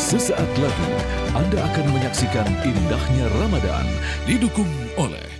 Sesaat lagi Anda akan menyaksikan indahnya Ramadan didukung oleh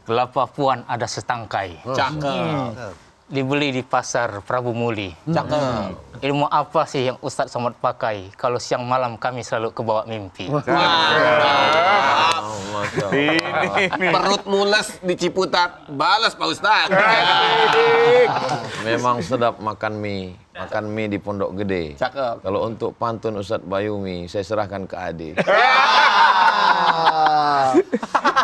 Kelapa puan ada setangkai. Cakep. Dibeli di pasar Prabu Muli. Cakep. Ilmu apa sih yang Ustadz Somad pakai kalau siang malam kami selalu kebawa mimpi? Perut mules di Ciputat, balas Pak Ustadz. Memang sedap makan mie di Pondok Gede. Cakep. Kalau untuk pantun Ustadz Bayumi, saya serahkan ke Ade.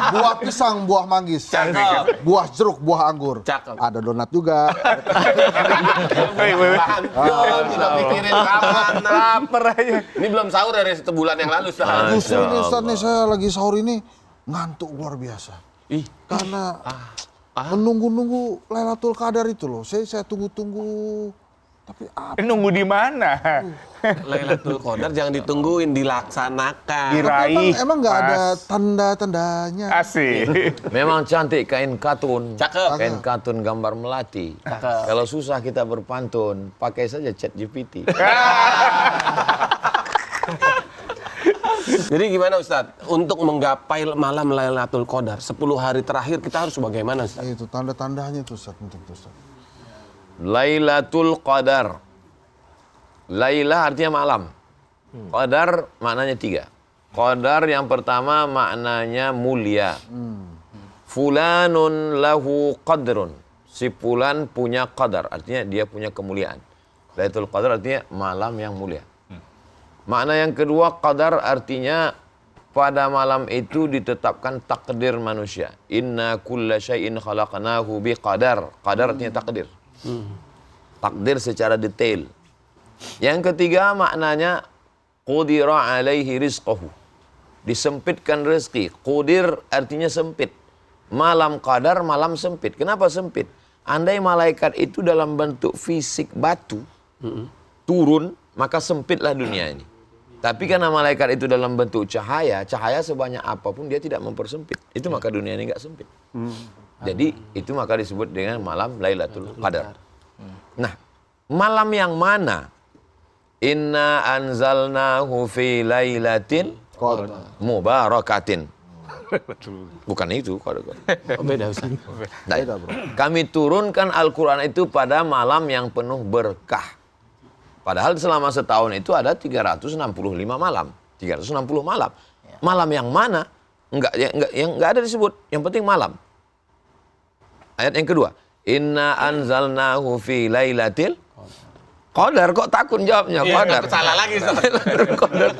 Buah pisang, buah manggis, Cakep. buah jeruk, buah anggur. Cakep. Ada donat juga. Sudah pikirin kapan, lapar aja. Ini belum sahur dari 1 bulan yang lalu, Ustadz. Justru ini Ustaz nih, saya lagi sahur ini ngantuk luar biasa. Karena menunggu-nunggu Lailatul Qadar itu loh. Saya tunggu-tunggu. Tapi apa? Nunggu di mana? Lailatul Qadar jangan ditungguin, dilaksanakan. Diraih. Emang nggak ada Pas. tanda-tandanya. Asik. Memang cantik kain katun. Cakep. Kain katun gambar melati. Kalau susah kita berpantun, pakai saja ChatGPT. Jadi gimana Ustadz? Untuk menggapai malam Lailatul Qadar 10 hari terakhir kita harus bagaimana Ustadz? Itu tanda-tandanya tuh Ustaz, penting tuh Ustaz. Lailatul Qadar. Laila artinya malam. Qadar maknanya 3. Qadar yang pertama maknanya mulia. Fulanun lahu qadrun. Si fulan punya qadar, artinya dia punya kemuliaan. Lailatul Qadar artinya malam yang mulia. Makna yang kedua, qadar artinya pada malam itu ditetapkan takdir manusia. Inna kulla syai'in khalaqnahu biqadar. Qadar artinya takdir. Takdir secara detail. Yang ketiga maknanya qudira alaihi rizqahu. Disempitkan rezeki. Qudir artinya sempit. Malam qadar, malam sempit. Kenapa sempit? Andai malaikat itu dalam bentuk fisik batu turun, maka sempitlah dunia ini. Tapi karena malaikat itu dalam bentuk cahaya, cahaya sebanyak apapun dia tidak mempersempit. Itu maka dunia ini nggak sempit. Jadi itu maka disebut dengan malam Lailatul Qadar. Nah, malam yang mana? Inna anzalnahu fi lailatin mubarakatin. Bukan itu. Oh, beda Ustadz. Nah, kami turunkan Al-Quran itu pada malam yang penuh berkah. Padahal selama setahun itu ada 365 malam. 360 malam. Malam yang mana? Enggak ada disebut. Yang penting malam. Ayat yang kedua. Inna anzalnahu fi lailatil Qadar. Kok takut jawabnya? Qadar. Salah lagi Qadar.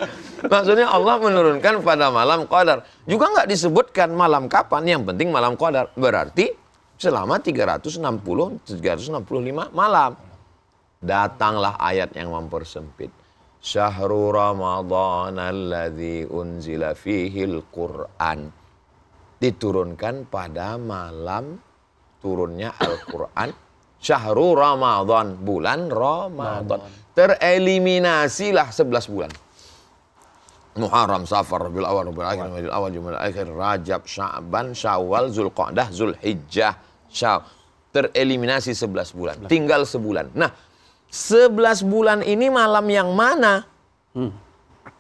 Maksudnya Allah menurunkan pada malam Qadar. Juga enggak disebutkan malam kapan. Yang penting malam Qadar. Berarti selama 365 malam. Datanglah ayat yang mempersempit. Syahrul Ramadan alladzi unzila fihil Qur'an. Diturunkan pada malam turunnya Al-Quran. Syahrul Ramadan, bulan Ramadan. Tereliminasilah 11 bulan. Muharram, Safar, Rabiul Awal, Rabiul Akhir, Rabiul Awal, Jumadil Akhir, Rajab, Sya'ban, Syawal, Zulqa'dah, Zulhijjah, tereliminasi 11 bulan. Tinggal sebulan. Nah, 11 bulan ini malam yang mana?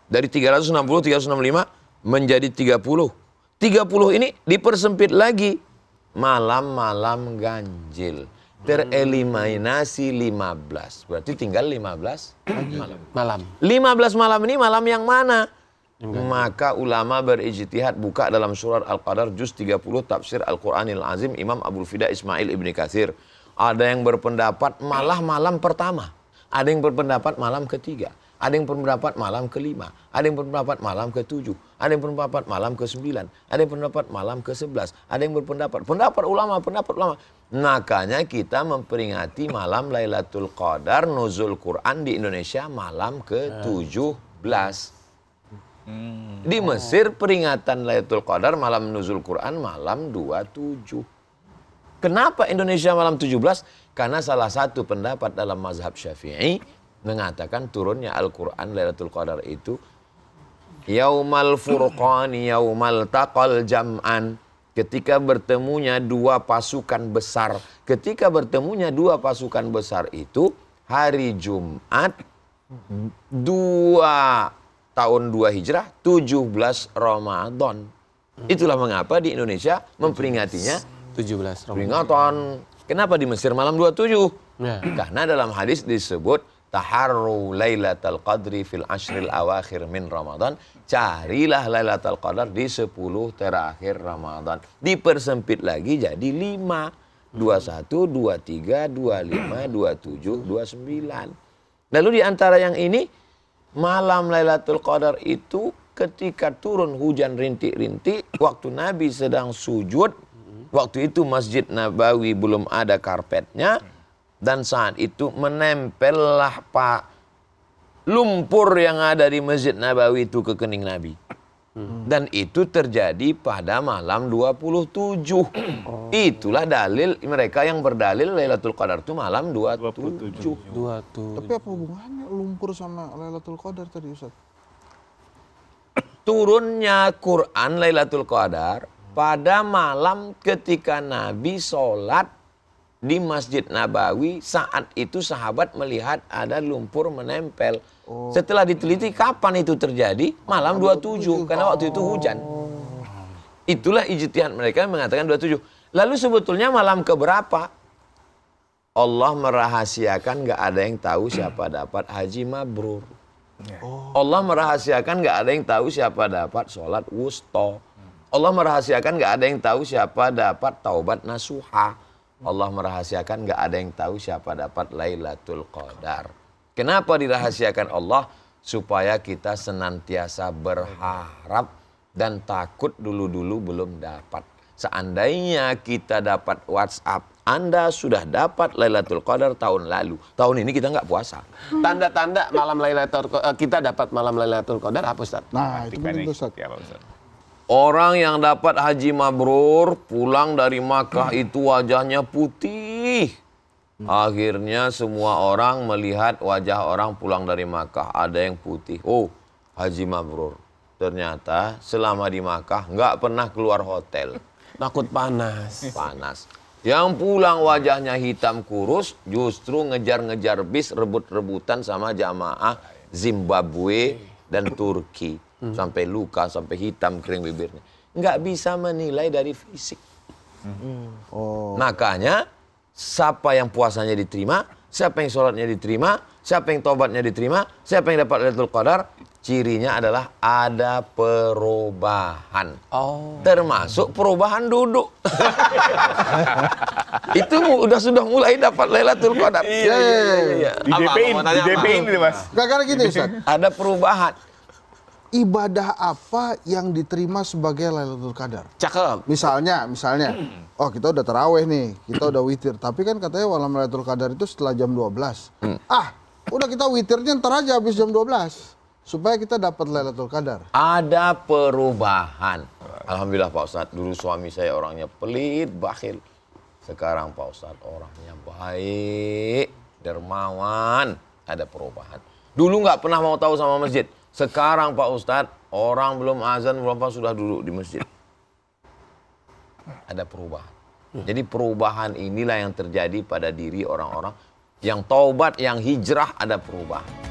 Dari 360, 365 menjadi 30. 30 ini dipersempit lagi. Malam-malam ganjil. Tereliminasi 15. Berarti tinggal 15 malam. 15 malam ini malam yang mana? Maka ulama berijtihad buka dalam surat Al-Qadar juz 30 tafsir Al-Quranil Azim Imam Abdul Fida Ismail Ibni Katsir. Ada yang berpendapat malah malam pertama. Ada yang berpendapat malam ketiga. Ada yang berpendapat malam ke-5, ada yang berpendapat malam ke-7, ada yang berpendapat malam ke-9, ada yang berpendapat malam ke-11, ada yang pendapat ulama. Makanya kita memperingati malam Lailatul Qadar, nuzul Quran di Indonesia malam ke-17. Di Mesir peringatan Lailatul Qadar malam nuzul Quran malam 27. Kenapa Indonesia malam 17? Karena salah satu pendapat dalam mazhab Syafi'i mengatakan turunnya Al-Quran Lailatul Qadar itu Yaumal Furqani Yaumal Taqal Jam'an, ketika bertemunya dua pasukan besar. Ketika bertemunya dua pasukan besar itu hari Jumat 2 tahun 2 Hijrah 17 Ramadan. Itulah mengapa di Indonesia memperingatinya 17 Ramadan. peringatan. Kenapa di Mesir malam 27? Ya. Karena dalam hadis disebut taharru lailatul qadri fil ashril awakhir min Ramadan. Carilah Lailatul Qadar di 10 terakhir Ramadan. Dipersempit lagi jadi 5. 21, 23, 25, 27, 29. Lalu di antara yang ini malam Lailatul Qadar itu ketika turun hujan rintik-rintik waktu Nabi sedang sujud. Waktu itu Masjid Nabawi belum ada karpetnya, dan saat itu menempellah lumpur yang ada di Masjid Nabawi itu ke kening Nabi. Dan itu terjadi pada malam 27. Itulah dalil mereka yang berdalil Lailatul Qadar itu malam 27. Tapi apa hubungannya lumpur sama Lailatul Qadar tadi, Ustaz? Turunnya Quran Lailatul Qadar pada malam ketika Nabi sholat di Masjid Nabawi. Saat itu sahabat melihat ada lumpur menempel. Setelah diteliti kapan itu terjadi, malam 27, karena waktu itu hujan. Itulah ijtihad mereka yang mengatakan 27. Lalu sebetulnya malam keberapa? Allah merahasiakan, gak ada yang tahu siapa dapat haji mabrur. Allah merahasiakan, gak ada yang tahu siapa dapat sholat wusta. Allah merahasiakan, gak ada yang tahu siapa dapat taubat nasuha. Allah merahasiakan, gak ada yang tahu siapa dapat Lailatul Qadar. Kenapa dirahasiakan Allah? Supaya kita senantiasa berharap dan takut dulu-dulu belum dapat. Seandainya kita dapat WhatsApp, Anda sudah dapat Lailatul Qadar tahun lalu. Tahun ini kita nggak puasa. Tanda-tanda malam Lailatul kita dapat malam Lailatul Qadar apa, Ustaz? Nah, itu penting, Ustaz. Orang yang dapat haji mabrur pulang dari Makkah itu wajahnya putih. Akhirnya semua orang melihat wajah orang pulang dari Makkah ada yang putih. Oh, haji mabrur. Ternyata selama di Makkah nggak pernah keluar hotel. Takut panas. Panas. Yang pulang wajahnya hitam kurus justru ngejar-ngejar bis, rebut-rebutan sama jamaah Zimbabwe dan Turki. Sampai luka, sampai hitam kering bibirnya. Nggak bisa menilai dari fisik. Makanya siapa yang puasanya diterima, siapa yang sholatnya diterima, siapa yang tobatnya diterima, siapa yang dapat Lailatul Qadar, cirinya adalah ada perubahan. Termasuk perubahan duduk. Itu sudah mulai dapat Lailatul Qadar. Iya. Di DP-in ini, Mas. Karena gini, Ustaz. Ada perubahan. Ibadah apa yang diterima sebagai Lailatul Qadar? Cakep. Misalnya, oh kita udah taraweh nih, kita udah witir. Tapi kan katanya malam Lailatul Qadar itu setelah jam 12. Udah kita witirnya ntar aja habis jam 12. Supaya kita dapat Lailatul Qadar. Ada perubahan. Alhamdulillah Pak Ustadz, dulu suami saya orangnya pelit, bakhil. Sekarang Pak Ustadz orangnya baik, dermawan. Ada perubahan. Dulu nggak pernah mau tahu sama masjid. Sekarang Pak Ustadz, orang belum azan, belum apa sudah duduk di masjid. Ada perubahan. Jadi perubahan inilah yang terjadi pada diri orang-orang yang taubat, yang hijrah, ada perubahan.